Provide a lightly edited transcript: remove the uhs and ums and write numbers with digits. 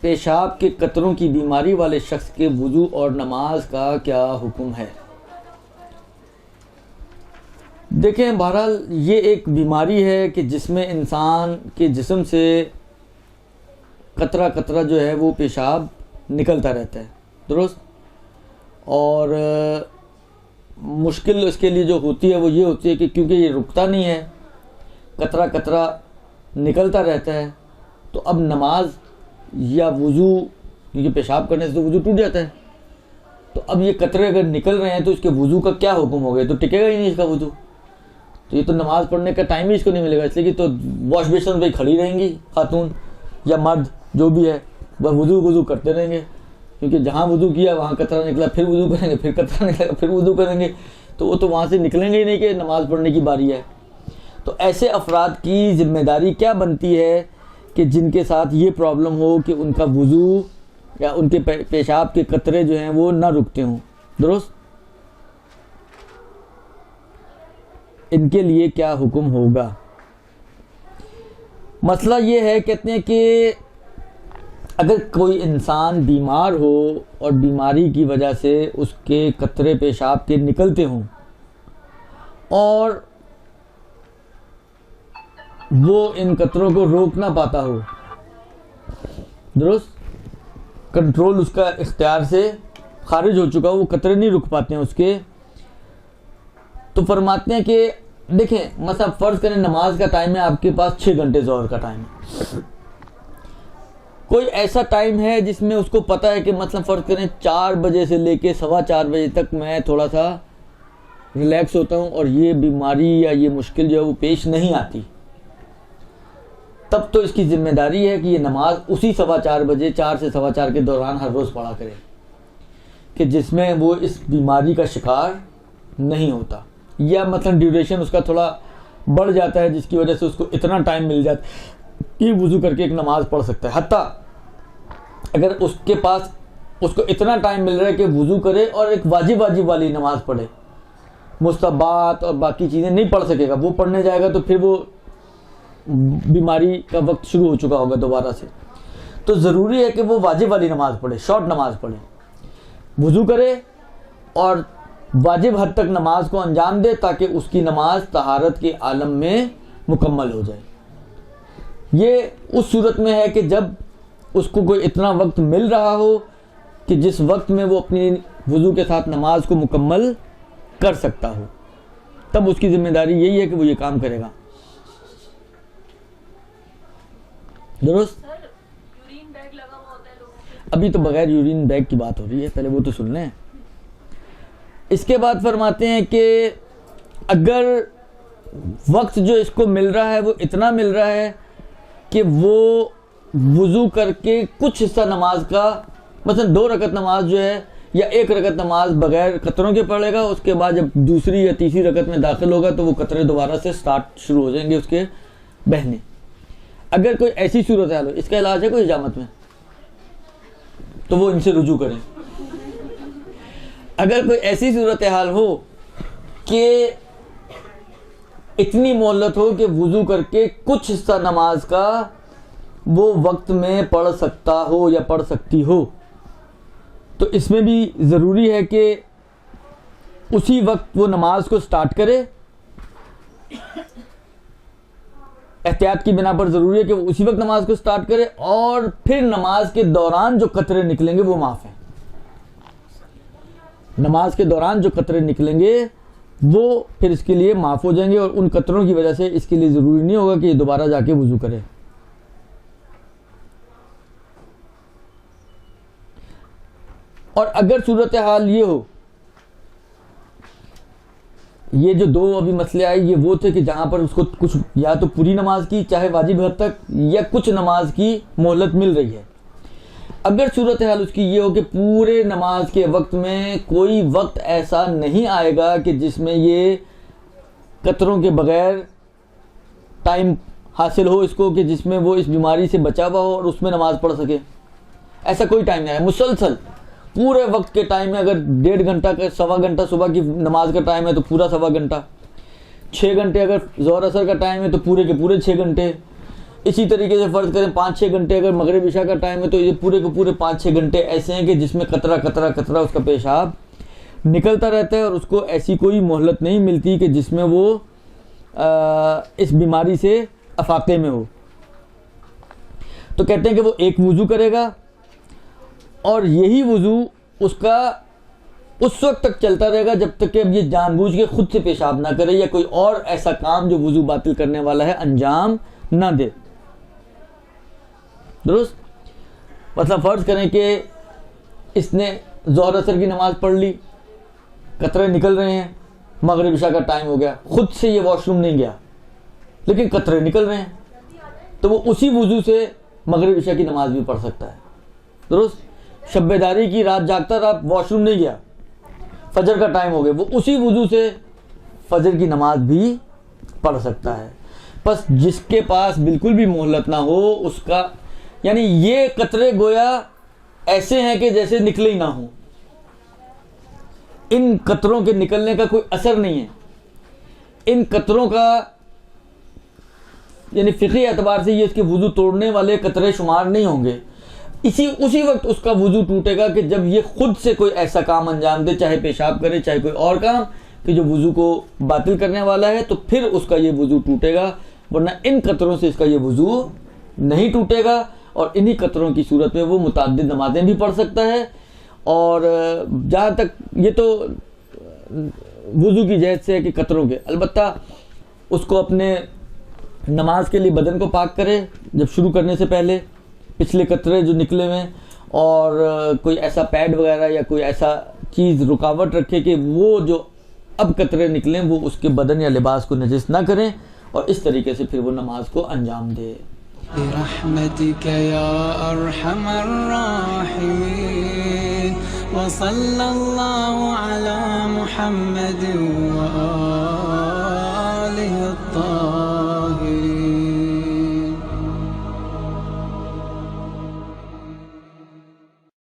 पेशाब के कतरों की बीमारी वाले शख्स के वुजू और नमाज का क्या हुक्म है? देखें, बहरहाल ये एक बीमारी है कि जिसमें इंसान के जिस्म से कतरा कतरा जो है वो पेशाब निकलता रहता है, दुरुस्त। और मुश्किल इसके लिए जो होती है वो ये होती है कि क्योंकि ये रुकता नहीं है, कतरा कतरा निकलता रहता है, तो अब नमाज या वुज़ू, क्योंकि पेशाब करने से तो वुज़ू टूट जाता है, तो अब ये कतरे अगर निकल रहे हैं तो इसके वुज़ू का क्या हुक्म हो गया? तो टिकेगा ही नहीं इसका वुज़ू, तो ये तो नमाज़ पढ़ने का टाइम ही इसको नहीं मिलेगा। इसलिए कि तो वॉश बेसिन पे खड़ी रहेंगी खातून या मर्द जो भी है, वह वुज़ू करते रहेंगे, क्योंकि जहाँ वुज़ू किया वहाँ कतरा निकला, फिर वुज़ू करेंगे, फिर कतरा निकलेगा, फिर वुज़ू करेंगे, तो वो तो वहाँ से निकलेंगे ही नहीं कि नमाज़ पढ़ने की बारी है। तो ऐसे अफराद की ज़िम्मेदारी क्या बनती है कि जिनके साथ ये प्रॉब्लम हो कि उनका वुज़ू या उनके पेशाब के कतरे जो हैं वो ना रुकते हों, दुरुस्त। इनके लिए क्या हुक्म होगा? मसला ये है, कहते हैं कि अगर कोई इंसान बीमार हो और बीमारी की वजह से उसके कतरे पेशाब के निकलते हों और वो इन कतरों को रोक ना पाता हो, दुरुस्त, कंट्रोल उसका इख्तियार से खारिज हो चुका हो, वो कतरे नहीं रुक पाते हैं उसके, तो फरमाते हैं कि देखें, मतलब फ़र्ज़ करें नमाज का टाइम है, आपके पास 6 घंटे ज़ोहर का टाइम है, कोई ऐसा टाइम है जिसमें उसको पता है कि मतलब फ़र्ज़ करें 4 बजे से लेके 4:15 बजे तक मैं थोड़ा सा रिलैक्स होता हूँ और ये बीमारी या ये मुश्किल जो है वो पेश नहीं आती, तब तो इसकी ज़िम्मेदारी है कि ये नमाज उसी 4:15 बजे, 4 से 4:15 के दौरान हर रोज़ पढ़ा करे, कि जिसमें वो इस बीमारी का शिकार नहीं होता, या मतलब ड्यूरेशन उसका थोड़ा बढ़ जाता है जिसकी वजह से उसको इतना टाइम मिल जाता है कि वुज़ू करके एक नमाज़ पढ़ सकता है। हत्ता अगर उसके पास उसको इतना टाइम मिल रहा है कि वुज़ू करे और एक वाजिब वाली नमाज़ पढ़े, मुस्तहबात और बाकी चीज़ें नहीं पढ़ सकेगा, वो पढ़ने जाएगा तो फिर वो बीमारी का वक्त शुरू हो चुका होगा दोबारा से। तो ज़रूरी है कि वो वाजिब वाली नमाज़ पढ़े, शॉर्ट नमाज़ पढ़े, वुज़ू करे और वाजिब हद तक नमाज को अंजाम दे, ताकि उसकी नमाज तहारत के आलम में मुकम्मल हो जाए। ये उस सूरत में है कि जब उसको कोई इतना वक्त मिल रहा हो कि जिस वक्त में वो अपनी वुज़ू के साथ नमाज को मुकम्मल कर सकता हो, तब उसकी ज़िम्मेदारी यही है कि वो ये काम करेगा, दुरुस्त। यूरिन बैग लगा हुआ होता है लोगों के। अभी तो बगैर यूरिन बैग की बात हो रही है, पहले वो तो सुन लें। इसके बाद फरमाते हैं कि अगर वक्त जो इसको मिल रहा है वो इतना मिल रहा है कि वो वुज़ू करके कुछ हिस्सा नमाज का, मतलब 2 रकत नमाज जो है या 1 रकत नमाज बगैर कतरों के पढ़ेगा, उसके बाद जब दूसरी या तीसरी रकत में दाखिल होगा तो वो कतरे दोबारा से स्टार्ट शुरू हो जाएंगे उसके बहने। अगर कोई ऐसी सूरत हाल हो, इसका इलाज है कोई हिजामत में, तो वो इनसे रुजू करें। अगर कोई ऐसी सूरत हाल हो कि इतनी मोहलत हो कि वुज़ू करके कुछ हिस्सा नमाज का वो वक्त में पढ़ सकता हो या पढ़ सकती हो, तो इसमें भी ज़रूरी है कि उसी वक्त वो नमाज को स्टार्ट करे। एहतियात की बिना पर ज़रूरी है कि वो उसी वक्त नमाज को स्टार्ट करे और फिर नमाज के दौरान जो कतरे निकलेंगे वो माफ़ हैं। नमाज के दौरान जो कतरे निकलेंगे वो फिर इसके लिए माफ़ हो जाएंगे और उन कतरों की वजह से इसके लिए ज़रूरी नहीं होगा कि ये दोबारा जाके वुज़ू करे। और अगर सूरत हाल ये हो, ये जो 2 अभी मसले आए ये वो थे कि जहाँ पर उसको कुछ या तो पूरी नमाज की चाहे वाजिब हद तक या कुछ नमाज की मोहलत मिल रही है। अगर सूरत हाल उसकी ये हो कि पूरे नमाज के वक्त में कोई वक्त ऐसा नहीं आएगा कि जिसमें ये कतरों के बगैर टाइम हासिल हो इसको, कि जिसमें वो इस बीमारी से बचा हुआ हो और उसमें नमाज पढ़ सके, ऐसा कोई टाइम नहीं है। मुसलसल पूरे वक्त के टाइम में अगर 1.5 घंटा का 1.25 घंटा सुबह की नमाज का टाइम है तो पूरा 1.25 घंटा, 6 घंटे अगर ज़ोहर असर का टाइम है तो पूरे के पूरे 6 घंटे, इसी तरीके से फ़र्ज़ करें 5-6 घंटे अगर मगरिब इशा का टाइम है तो ये पूरे के पूरे 5-6 घंटे ऐसे हैं कि जिसमें कतरा कतरा कतरा उसका पेशाब निकलता रहता है और उसको ऐसी कोई मोहलत नहीं मिलती कि जिसमें वो इस बीमारी से अफाके में हो। तो कहते हैं कि वो एक वुज़ू करेगा और यही वुज़ू उसका उस वक्त तक चलता रहेगा जब तक कि अब ये जानबूझ के खुद से पेशाब ना करे या कोई और ऐसा काम जो वुज़ू बातिल करने वाला है अंजाम ना दे। दुरुस्त? मतलब फ़र्ज़ करें कि इसने ज़ोहर असर की नमाज़ पढ़ ली, कतरे निकल रहे हैं, मगरिब इशा का टाइम हो गया, खुद से ये वॉशरूम नहीं गया लेकिन कतरे निकल रहे हैं, तो वो उसी वुज़ू से मगरिब इशा की नमाज़ भी पढ़ सकता है। दुरुस्त? शब्बेदारी की रात जागता रहा, वॉशरूम नहीं गया, फजर का टाइम हो गया, वो उसी वुज़ू से फजर की नमाज भी पढ़ सकता है। बस जिसके पास बिल्कुल भी मोहलत ना हो उसका, यानी ये कतरे गोया ऐसे हैं कि जैसे निकले ही ना हो, इन कतरों के निकलने का कोई असर नहीं है, इन कतरों का यानी फ़िक़ही एतबार से ये इसके वुज़ू तोड़ने वाले कतरे शुमार नहीं होंगे। उसी वक्त उसका वुज़ू टूटेगा कि जब ये खुद से कोई ऐसा काम अंजाम दे, चाहे पेशाब करे चाहे कोई और काम, कि जो वुज़ू को बातिल करने वाला है, तो फिर उसका ये वुज़ू टूटेगा, वरना इन कतरों से इसका ये वुज़ू नहीं टूटेगा। और इन्हीं कतरों की सूरत में वो मुतअद्दिद नमाज़ें भी पढ़ सकता है। और जहाँ तक ये तो वुज़ू की जहत से है कि कतरों के, अलबत्ता उसको अपने नमाज के लिए बदन को पाक करे जब शुरू करने से पहले, पिछले कतरे जो निकले हुए हैं, और कोई ऐसा पैड वगैरह या कोई ऐसा चीज़ रुकावट रखे कि वो जो अब कतरे निकलें वो उसके बदन या लिबास को नजिस ना करें, और इस तरीके से फिर वो नमाज को अंजाम दे। बिरहमतिक या अरहमर राहिमीन व सल्लल्लाहु अला मुहम्मद व